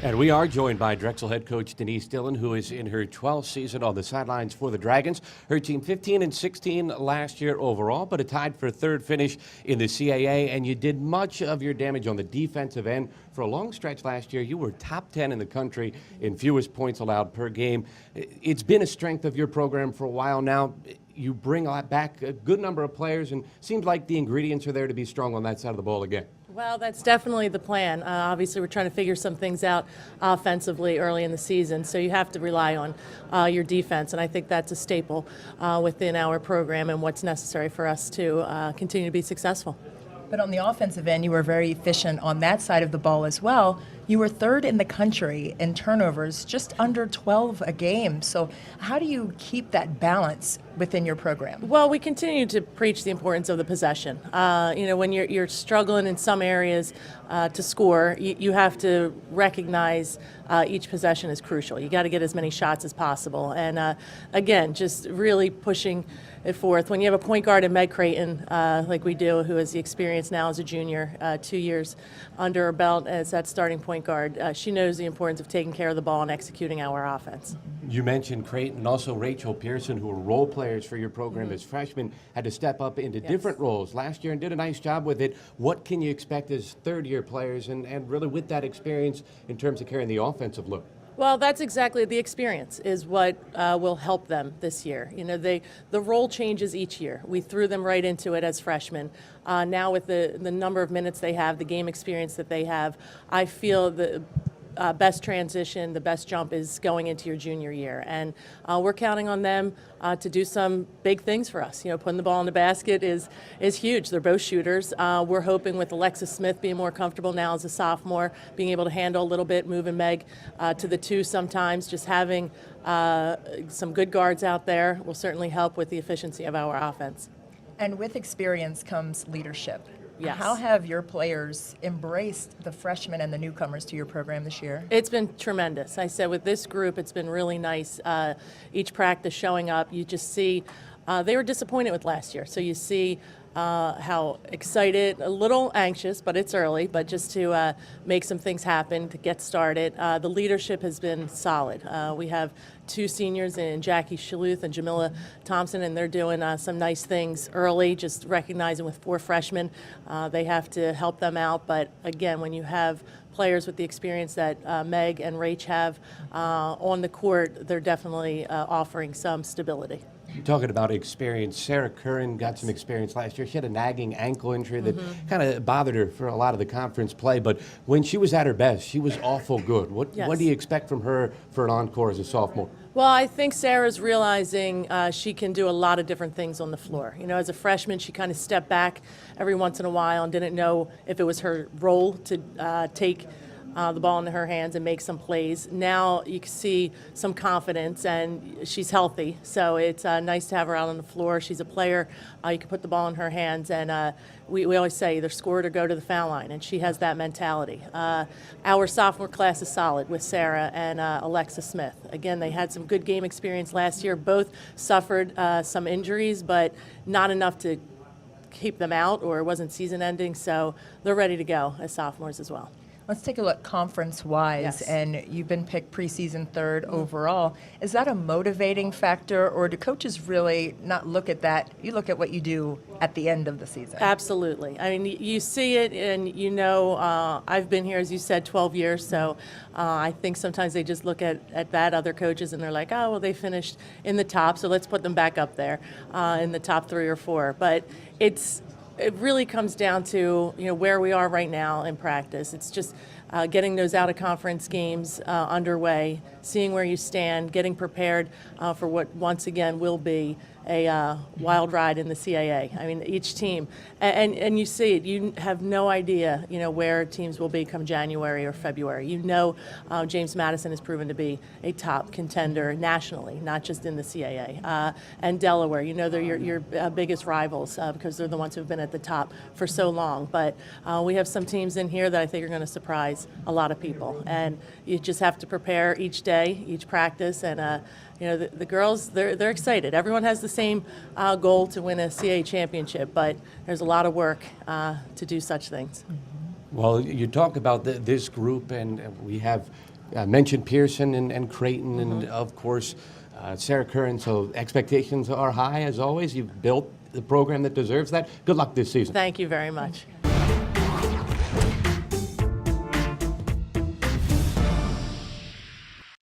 And we are joined by Drexel head coach Denise Dillon, who is in her 12th season on the sidelines for the Dragons. Her team 15-16 last year overall, but it tied for third finish in the CAA. And you did much of your damage on the defensive end. For a long stretch last year, you were top 10 in the country in fewest points allowed per game. It's been a strength of your program for a while now. You bring back a good number of players, and seems like the ingredients are there to be strong on that side of the ball again. Well, that's definitely the plan. Obviously, we're trying to figure some things out offensively early in the season, so you have to rely on your defense, and I think that's a staple within our program and what's necessary for us to continue to be successful. But on the offensive end, you were very efficient on that side of the ball as well. You were third in the country in turnovers, just under 12 a game. So how do you keep that balance within your program? Well, we continue to preach the importance of the possession. When you're struggling in some areas to score, you have to recognize each possession is crucial. You got to get as many shots as possible. And again, just really pushing it forth. When you have a point guard in Meg Creighton, like we do, who has the experience now as a junior, 2 years under her belt as that starting point guard, she knows the importance of taking care of the ball and executing our offense. You mentioned Creighton and also Rachel Pearson, who were role players for your program as freshmen, had to step up into different roles last year and did a nice job with it. What can you expect as third-year players and really with that experience in terms of carrying the offensive load? Well, that's exactly the experience is what will help them this year. The role changes each year. We threw them right into it as freshmen. Now with the number of minutes they have, the game experience that they have, I feel the best transition, the best jump is going into your junior year. And we're counting on them to do some big things for us. Putting the ball in the basket is huge. They're both shooters. We're hoping with Alexis Smith being more comfortable now as a sophomore, being able to handle a little bit, moving Meg to the two sometimes, just having some good guards out there will certainly help with the efficiency of our offense. And with experience comes leadership. Yes. How have your players embraced the freshmen and the newcomers to your program this year? It's been tremendous. I said with this group, it's been really nice. Each practice showing up, you just see they were disappointed with last year. So you see how excited, a little anxious, but it's early, but just to make some things happen, to get started. The leadership has been solid. We have two seniors in Jackie Shaluth and Jamila Thompson, and they're doing some nice things early, just recognizing with four freshmen, they have to help them out. But again, when you have players with the experience that Meg and Rach have on the court, they're definitely offering some stability. You're talking about experience. Sarah Curran got some experience last year. She had a nagging ankle injury that kind of bothered her for a lot of the conference play. But when she was at her best, she was awful good. What do you expect from her for an encore as a sophomore? Well, I think Sarah's realizing she can do a lot of different things on the floor. As a freshman, she kind of stepped back every once in a while and didn't know if it was her role to take the ball into her hands and make some plays. Now you can see some confidence, and she's healthy, so it's nice to have her out on the floor. She's a player. You can put the ball in her hands, and we always say either score it or go to the foul line, and she has that mentality. Our sophomore class is solid with Sarah and Alexis Smith. Again, they had some good game experience last year. Both suffered some injuries, but not enough to keep them out, or it wasn't season ending, so they're ready to go as sophomores as well. Let's take a look conference-wise, Yes. and you've been picked preseason third overall. Is that a motivating factor, or do coaches really not look at that? You look at what you do at the end of the season. Absolutely. I mean, you see it, and I've been here, as you said, 12 years, so I think sometimes they just look at that, other coaches, and they're like, oh, well, they finished in the top, so let's put them back up there in the top 3 or 4. But it really comes down to where we are right now in practice. It's just getting those out-of-conference games underway, seeing where you stand, getting prepared for what once again will be a wild ride in the CAA. I mean, each team, and you see it. You have no idea, where teams will be come January or February. James Madison has proven to be a top contender nationally, not just in the CAA. And Delaware, they're your biggest rivals because they're the ones who've been at the top for so long. But we have some teams in here that I think are going to surprise a lot of people, and you just have to prepare each day, each practice, and the girls, they're excited. Everyone has the same goal to win a CAA championship, but there's a lot of work to do such things. Well, you talk about this group, and we have Mentioned Pearson and Creighton, and of course Sarah Curran. So expectations are high as always. You've built the program that deserves that. Good luck this season. Thank you very much.